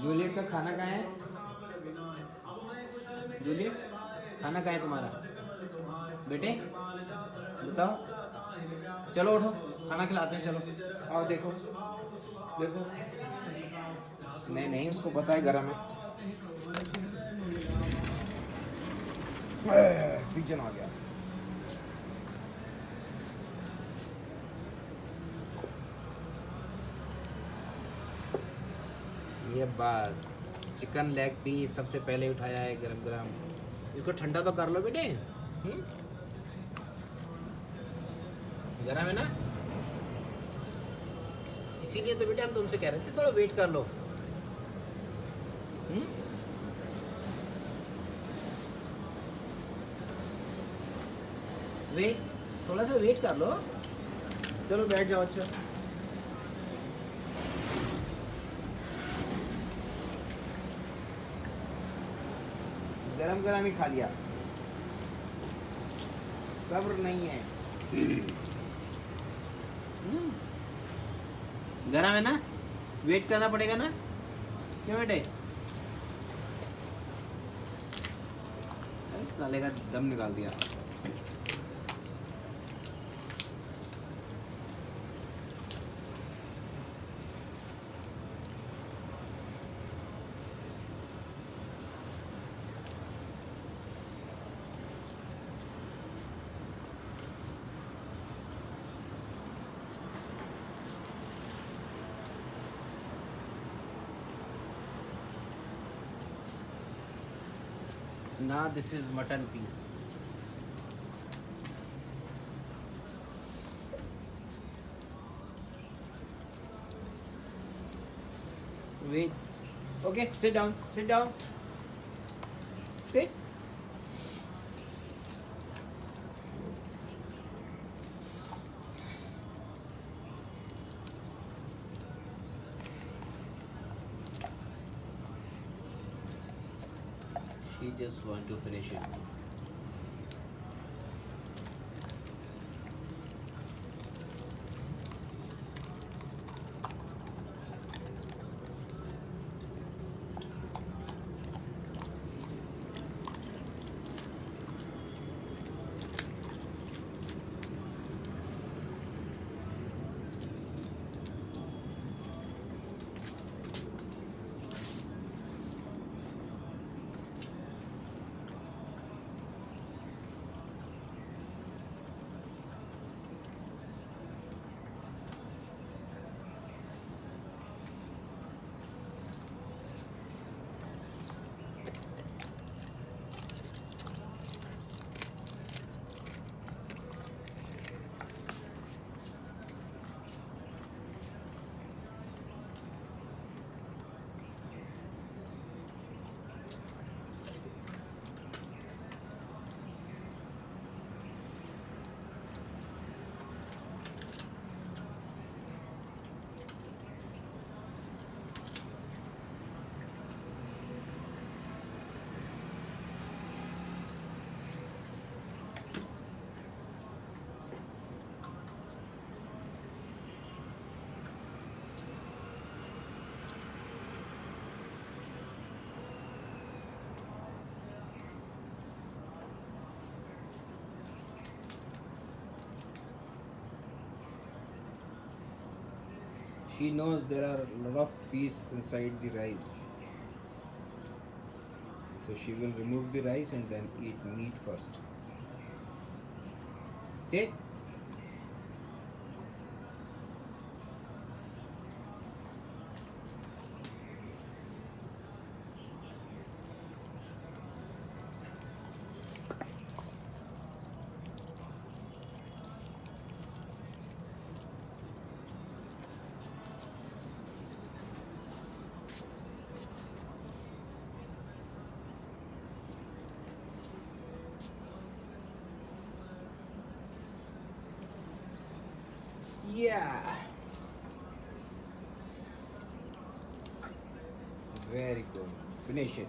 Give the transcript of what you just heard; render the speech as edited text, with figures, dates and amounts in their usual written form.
Juliet का खाना कहाँ है? जूलियट, खाना कहाँ है तुम्हारा बेटे? बताओ। चलो उठो, खाना खिलाते हैं, चलो आओ। देखो देखो, नहीं नहीं, उसको पता है गरम है। पिजन आ गया। ये बात, चिकन लेग पीस सबसे पहले उठाया है गरम गरम। इसको ठंडा तो कर लो बेटे। गरम है ना, इसीलिए तो बेटे हम तुमसे कह रहे थे थोड़ा वेट कर लो। वेट, थोड़ा सा वेट कर लो। चलो बैठ जाओ। अच्छा, गरम गरम ही खा लिया, सब्र नहीं है। गरम है ना, वेट करना पड़ेगा ना, क्यों बेटे? अरे साले का दम निकाल दिया। Now this is mutton piece. Wait. Okay, sit down. Sit down. Sit. She just want to finish it. She knows there are a lot of peas inside the rice. So she will remove the rice and then eat meat first. Okay? Yeah. Very good. Finish it.